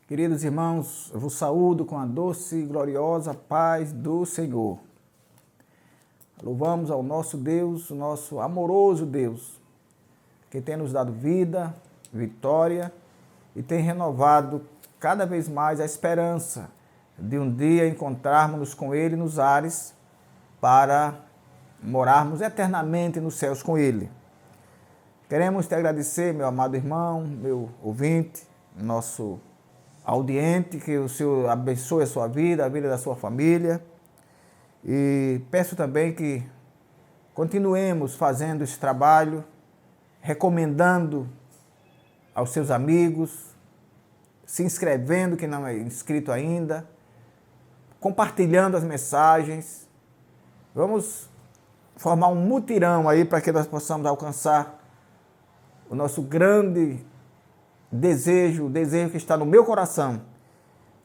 Queridos irmãos, eu vos saúdo com a doce e gloriosa paz do Senhor. Louvamos ao nosso Deus, o nosso amoroso Deus, que tem nos dado vida, vitória e tem renovado cada vez mais a esperança de um dia encontrarmos-nos com Ele nos ares para morarmos eternamente nos céus com Ele. Queremos te agradecer, meu amado irmão, meu ouvinte, nosso audiente, que o Senhor abençoe a sua vida, a vida da sua família. E peço também que continuemos fazendo esse trabalho, recomendando aos seus amigos, se inscrevendo, que não é inscrito ainda, compartilhando as mensagens. Vamos formar um mutirão aí para que nós possamos alcançar o nosso grande desejo, o desejo que está no meu coração,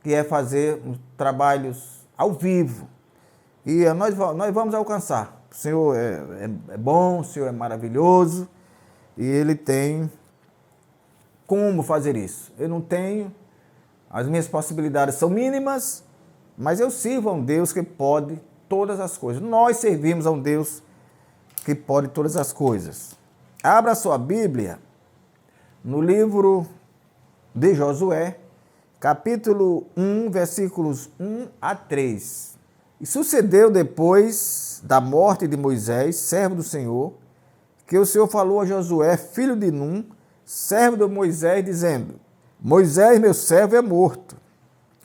que é fazer trabalhos ao vivo. E nós vamos alcançar. O Senhor é bom, o Senhor é maravilhoso e Ele tem como fazer isso. Eu não tenho, as minhas possibilidades são mínimas, mas eu sirvo a um Deus que pode todas as coisas. Nós servimos a um Deus que pode todas as coisas. Abra sua Bíblia no livro de Josué, capítulo 1, versículos 1 a 3. E sucedeu depois da morte de Moisés, servo do Senhor, que o Senhor falou a Josué, filho de Num, servo de Moisés, dizendo: Moisés, meu servo, é morto.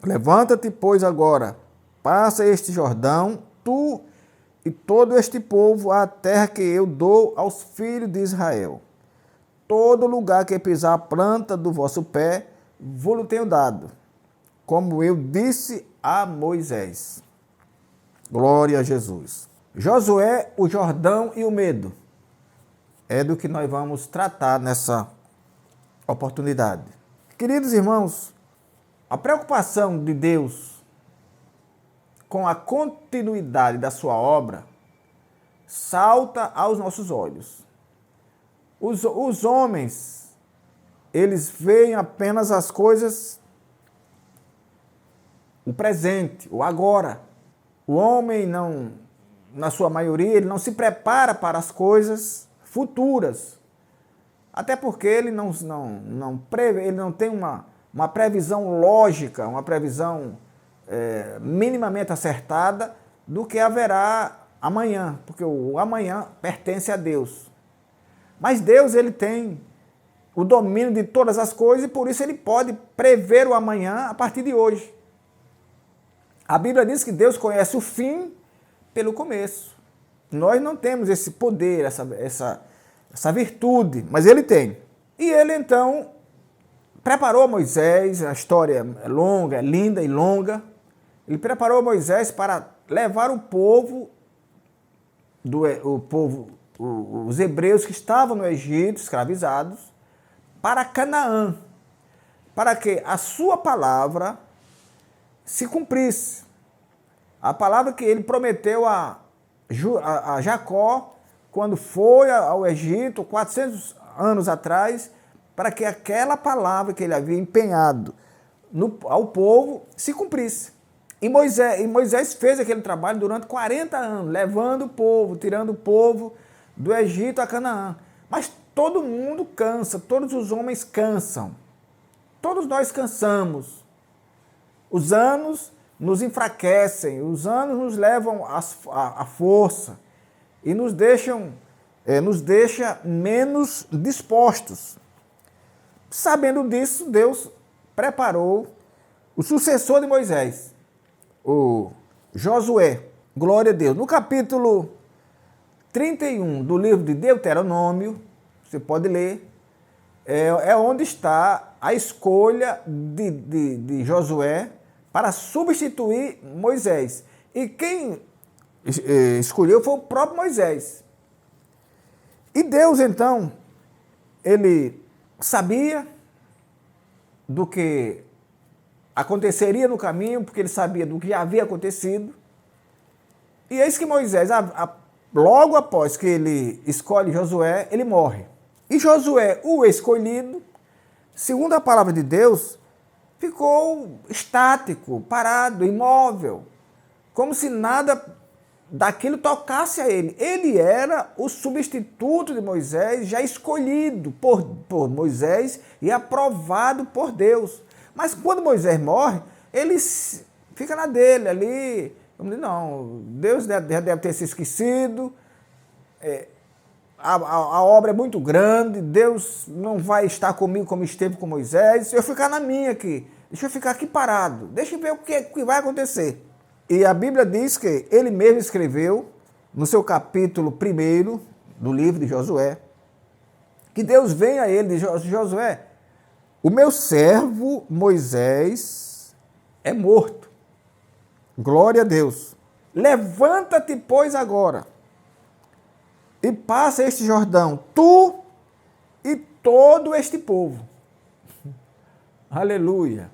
Levanta-te, pois, agora, passa este Jordão, tu e todo este povo, à terra que eu dou aos filhos de Israel. Todo lugar que pisar a planta do vosso pé, vou-lo tenho dado, como eu disse a Moisés. Glória a Jesus. Josué, o Jordão e o medo. É do que nós vamos tratar nessa oportunidade. Queridos irmãos, a preocupação de Deus com a continuidade da sua obra salta aos nossos olhos. Os homens, eles veem apenas as coisas, o presente, o agora. O homem, não, na sua maioria, ele não se prepara para as coisas futuras. Até porque ele não tem uma previsão lógica, uma previsão minimamente acertada do que haverá amanhã, porque o amanhã pertence a Deus. Mas Deus, ele tem o domínio de todas as coisas e por isso ele pode prever o amanhã a partir de hoje. A Bíblia diz que Deus conhece o fim pelo começo. Nós não temos esse poder, essa virtude, mas ele tem. E ele então preparou Moisés, a história é longa, é linda e longa. Ele preparou Moisés para levar o povo, os hebreus que estavam no Egito, escravizados, para Canaã, para que a sua palavra se cumprisse. A palavra que ele prometeu a Jacó, quando foi ao Egito, 400 anos atrás, para que aquela palavra que ele havia empenhado ao povo se cumprisse. E Moisés fez aquele trabalho durante 40 anos, levando o povo, tirando o povo do Egito a Canaã. Mas todo mundo cansa, todos os homens cansam. Todos nós cansamos. Os anos nos enfraquecem, os anos nos levam à força e nos deixa menos dispostos. Sabendo disso, Deus preparou o sucessor de Moisés, o Josué. Glória a Deus. No capítulo 31 do livro de Deuteronômio, você pode ler, é onde está a escolha de Josué para substituir Moisés. E quem escolheu foi o próprio Moisés. E Deus, então, ele sabia do que aconteceria no caminho, porque ele sabia do que já havia acontecido. E eis que Moisés, logo após que ele escolhe Josué, ele morre. E Josué, o escolhido, segundo a palavra de Deus, ficou estático, parado, imóvel, como se nada daquilo tocasse a ele. Ele era o substituto de Moisés, já escolhido por Moisés e aprovado por Deus. Mas quando Moisés morre, ele fica na dele ali. Vamos dizer, não, Deus deve ter se esquecido, a obra é muito grande, Deus não vai estar comigo como esteve com Moisés, eu vou ficar na minha aqui, deixa eu ficar aqui parado, deixa eu ver o que vai acontecer. E a Bíblia diz que ele mesmo escreveu, no seu capítulo 1 do livro de Josué, que Deus vem a ele e diz: Josué, o meu servo Moisés é morto. Glória a Deus. Levanta-te, pois, agora, e passa este Jordão, tu e todo este povo. Aleluia.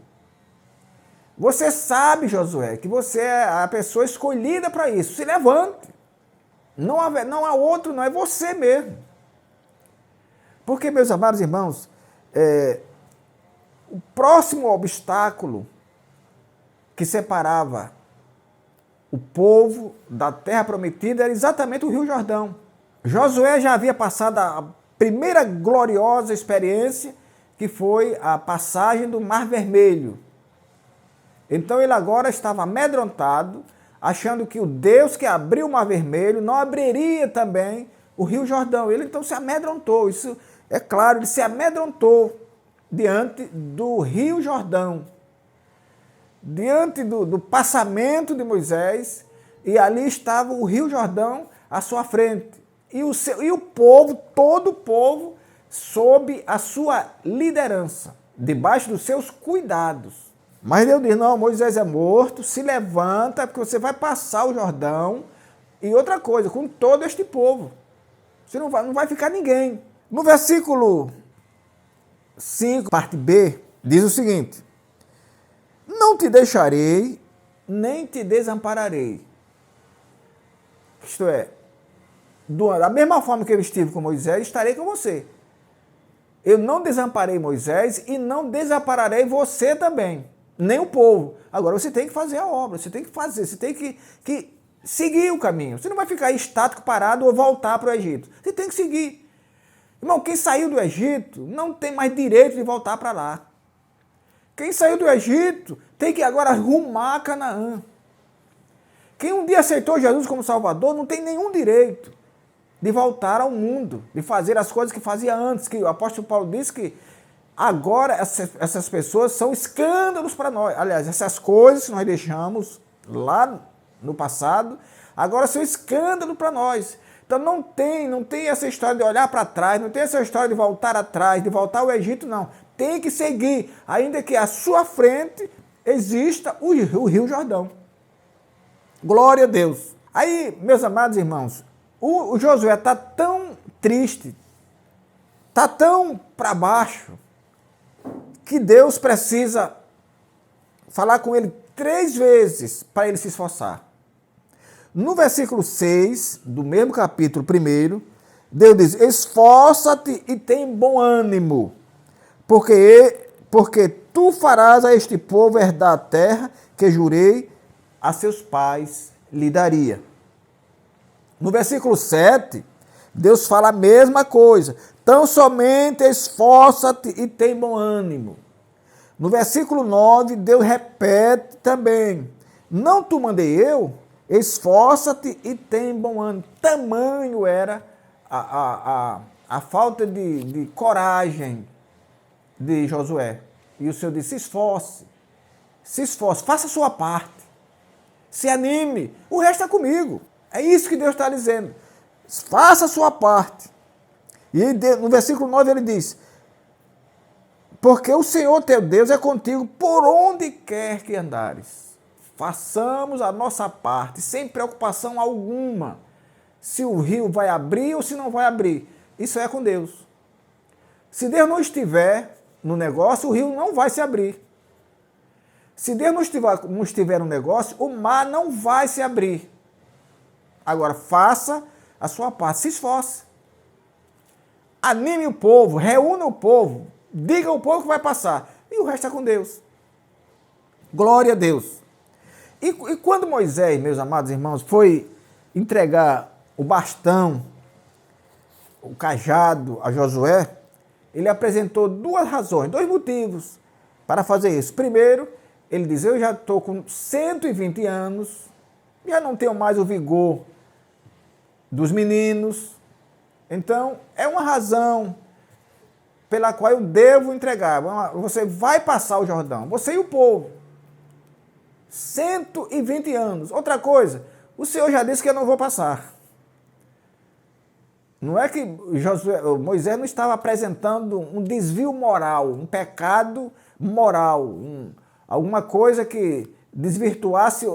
Você sabe, Josué, que você é a pessoa escolhida para isso. Se levante. Não há outro, não é você mesmo. Porque, meus amados irmãos, o próximo obstáculo que separava o povo da terra prometida era exatamente o Rio Jordão. Josué já havia passado a primeira gloriosa experiência, que foi a passagem do Mar Vermelho. Então ele agora estava amedrontado, achando que o Deus que abriu o Mar Vermelho não abriria também o Rio Jordão. Ele então se amedrontou, isso é claro, ele se amedrontou diante do Rio Jordão, diante do passamento de Moisés, e ali estava o Rio Jordão à sua frente. E o povo, todo o povo, sob a sua liderança, debaixo dos seus cuidados. Mas Deus diz: não, Moisés é morto, se levanta, porque você vai passar o Jordão. E outra coisa, com todo este povo. Você não vai ficar ninguém. No versículo 5, parte B, diz o seguinte: não te deixarei, nem te desampararei. Isto é, da mesma forma que eu estive com Moisés, estarei com você. Eu não desamparei Moisés e não desampararei você também, nem o povo. Agora você tem que fazer a obra, você tem que fazer, você tem que seguir o caminho. Você não vai ficar estático, parado ou voltar para o Egito. Você tem que seguir. Irmão, quem saiu do Egito não tem mais direito de voltar para lá. Quem saiu do Egito tem que agora rumar a Canaã. Quem um dia aceitou Jesus como Salvador não tem nenhum direito de voltar ao mundo, de fazer as coisas que fazia antes, que o apóstolo Paulo disse que agora essas pessoas são escândalos para nós. Aliás, essas coisas que nós deixamos lá no passado, agora são escândalo para nós. Então não tem essa história de olhar para trás, não tem essa história de voltar atrás, de voltar ao Egito, não. Tem que seguir, ainda que à sua frente exista o Rio Jordão. Glória a Deus. Aí, meus amados irmãos, o Josué está tão triste, está tão para baixo, que Deus precisa falar com ele 3 vezes para ele se esforçar. No versículo 6, do mesmo capítulo 1, Deus diz: esforça-te e tem bom ânimo, porque tu farás a este povo herdar a terra que jurei a seus pais lhe daria. No versículo 7, Deus fala a mesma coisa. Tão somente esforça-te e tem bom ânimo. No versículo 9, Deus repete também: não te mandei eu? Esforça-te e tem bom ânimo. Tamanho era a falta de coragem de Josué. E o Senhor disse: se esforce, faça a sua parte, se anime, o resto é comigo. É isso que Deus está dizendo. Faça a sua parte. E no versículo 9 ele diz: porque o Senhor teu Deus é contigo por onde quer que andares. Façamos a nossa parte, sem preocupação alguma, se o rio vai abrir ou se não vai abrir. Isso é com Deus. Se Deus não estiver no negócio, o rio não vai se abrir. Se Deus não estiver no negócio, o mar não vai se abrir. Agora, faça a sua parte, se esforce. Anime o povo, reúna o povo, diga ao povo que vai passar. E o resto é com Deus. Glória a Deus. E quando Moisés, meus amados irmãos, foi entregar o bastão, o cajado a Josué, ele apresentou duas razões, dois motivos para fazer isso. Primeiro, ele diz, eu já estou com 120 anos, já não tenho mais o vigor dos meninos, então é uma razão pela qual eu devo entregar. Você vai passar o Jordão, você e o povo. 120 anos. Outra coisa, o Senhor já disse que eu não vou passar. Não é que Moisés não estava apresentando um desvio moral, um pecado moral, alguma coisa que desvirtuasse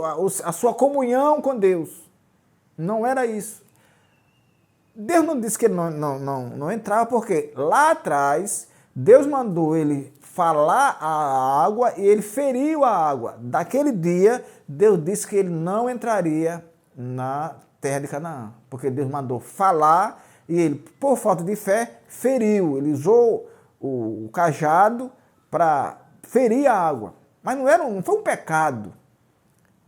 a sua comunhão com Deus. Não era isso. Deus não disse que ele não entrava, porque lá atrás Deus mandou ele falar a água e ele feriu a água. Daquele dia, Deus disse que ele não entraria na terra de Canaã, porque Deus mandou falar e ele, por falta de fé, feriu. Ele usou o cajado para ferir a água. Mas não foi um pecado.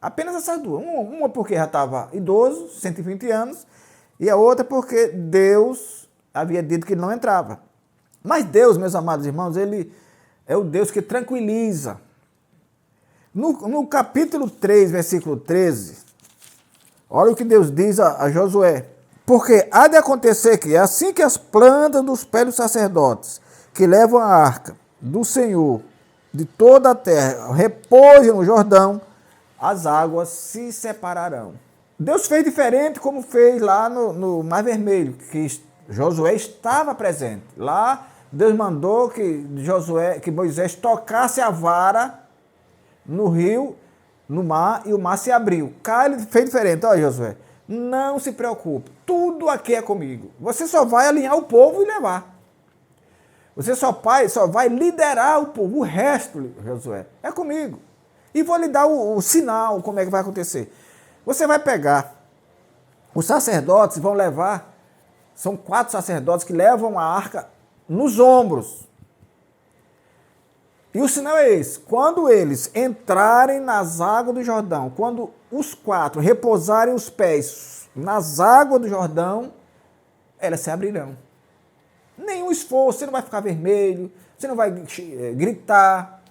Apenas essas duas. Uma porque já estava idoso, 120 anos, e a outra porque Deus havia dito que ele não entrava. Mas Deus, meus amados irmãos, ele é o Deus que tranquiliza. No capítulo 3, versículo 13, olha o que Deus diz a Josué. Porque há de acontecer que, assim que as plantas dos pés dos sacerdotes, que levam a arca do Senhor de toda a terra, repousem no Jordão, as águas se separarão. Deus fez diferente como fez lá no Mar Vermelho, que Josué estava presente. Lá, Deus mandou que Moisés tocasse a vara no rio, no mar, e o mar se abriu. Cá ele fez diferente. Olha, Josué, não se preocupe, tudo aqui é comigo. Você só vai alinhar o povo e levar. Você só vai liderar o povo. O resto, Josué, é comigo. E vou lhe dar o sinal, como é que vai acontecer. Você vai pegar, os sacerdotes vão levar, são 4 sacerdotes que levam a arca nos ombros. E o sinal é esse: quando eles entrarem nas águas do Jordão, quando os 4 repousarem os pés nas águas do Jordão, elas se abrirão. Nenhum esforço, você não vai ficar vermelho, você não vai gritar,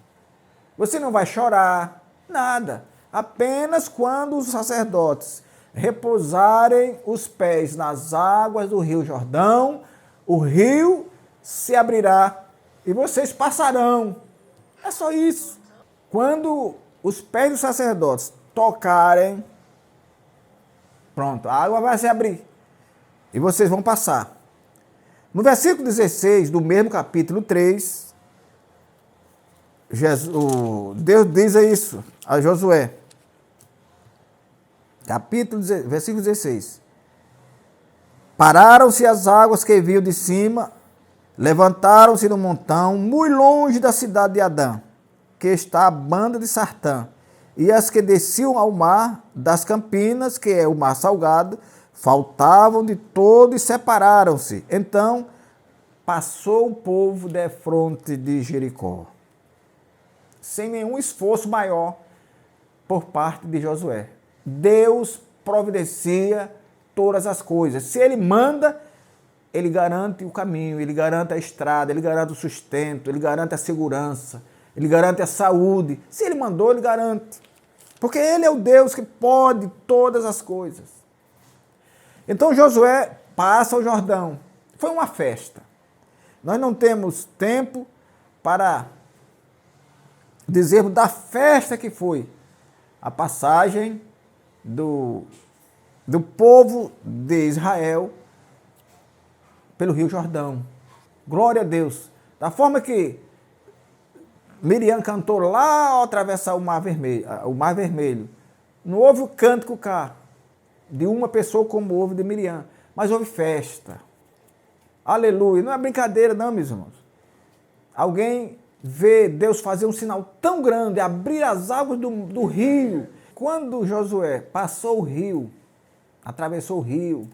você não vai chorar, nada. Apenas quando os sacerdotes repousarem os pés nas águas do rio Jordão, o rio se abrirá e vocês passarão. É só isso. Quando os pés dos sacerdotes tocarem, pronto, a água vai se abrir e vocês vão passar. No versículo 16 do mesmo capítulo 3, Deus diz isso a Josué. Versículo 16. Pararam-se as águas que vinham de cima, levantaram-se no montão, muito longe da cidade de Adã, que está a banda de Sartã, e as que desciam ao mar das Campinas, que é o mar salgado, faltavam de todo e separaram-se. Então passou o povo defronte de Jericó, sem nenhum esforço maior por parte de Josué. Deus providencia todas as coisas. Se Ele manda, Ele garante o caminho, Ele garante a estrada, Ele garante o sustento, Ele garante a segurança, Ele garante a saúde. Se Ele mandou, Ele garante. Porque Ele é o Deus que pode todas as coisas. Então Josué passa o Jordão. Foi uma festa. Nós não temos tempo para dizermos da festa que foi a passagem do povo de Israel pelo Rio Jordão. Glória a Deus. Da forma que Miriam cantou lá ao atravessar o Mar Vermelho. Não houve o cântico cá de uma pessoa como houve de Miriam, mas houve festa. Aleluia. Não é brincadeira não, meus irmãos. Alguém vê Deus fazer um sinal tão grande, abrir as águas do rio. Quando Josué passou o rio, atravessou o rio,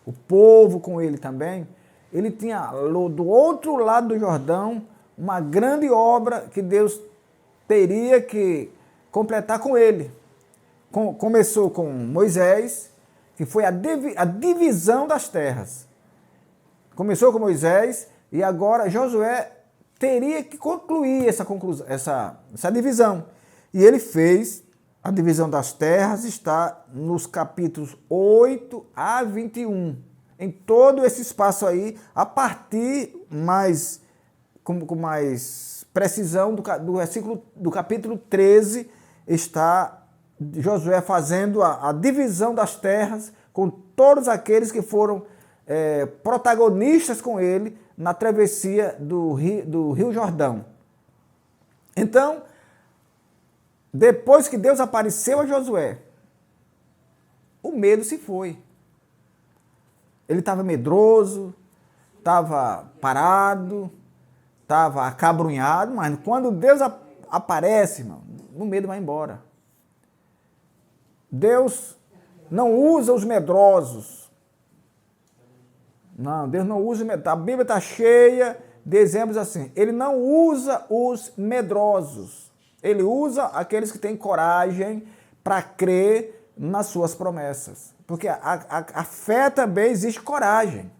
o povo com ele também, ele tinha do outro lado do Jordão uma grande obra que Deus teria que completar com ele. Começou com Moisés, que foi a divisão das terras. Começou com Moisés e agora Josué teria que concluir essa divisão. E ele fez a divisão das terras, está nos capítulos 8 a 21. Em todo esse espaço aí, a partir com mais precisão do capítulo 13, está Josué fazendo a divisão das terras com todos aqueles que foram protagonistas com ele na travessia do Rio Jordão. Então, depois que Deus apareceu a Josué, o medo se foi. Ele estava medroso, estava parado, estava acabrunhado, mas quando Deus aparece, irmão, o medo vai embora. Deus não usa os medrosos. Não, Deus não usa os medrosos. A Bíblia está cheia de exemplos assim. Ele não usa os medrosos. Ele usa aqueles que têm coragem para crer nas suas promessas. Porque a fé também exige coragem.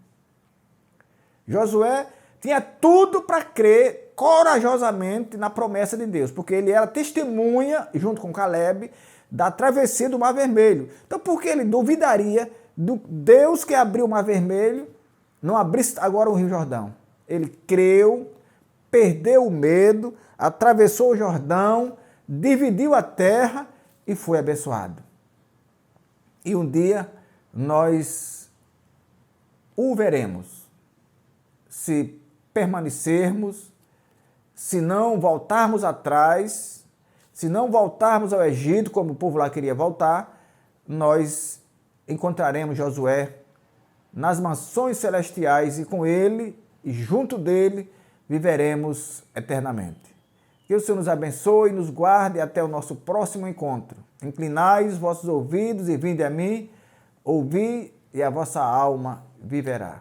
Josué tinha tudo para crer corajosamente na promessa de Deus, porque ele era testemunha, junto com Caleb, da travessia do Mar Vermelho. Então, por que ele duvidaria do Deus que abriu o Mar Vermelho, não abrisse agora o Rio Jordão? Ele creu, perdeu o medo, atravessou o Jordão, dividiu a terra e foi abençoado. E um dia nós o veremos, se permanecermos, se não voltarmos atrás, se não voltarmos ao Egito, como o povo lá queria voltar, nós encontraremos Josué nas mansões celestiais e com ele e junto dele viveremos eternamente. Que o Senhor nos abençoe e nos guarde até o nosso próximo encontro. Inclinai os vossos ouvidos e vinde a mim, ouvi e a vossa alma viverá.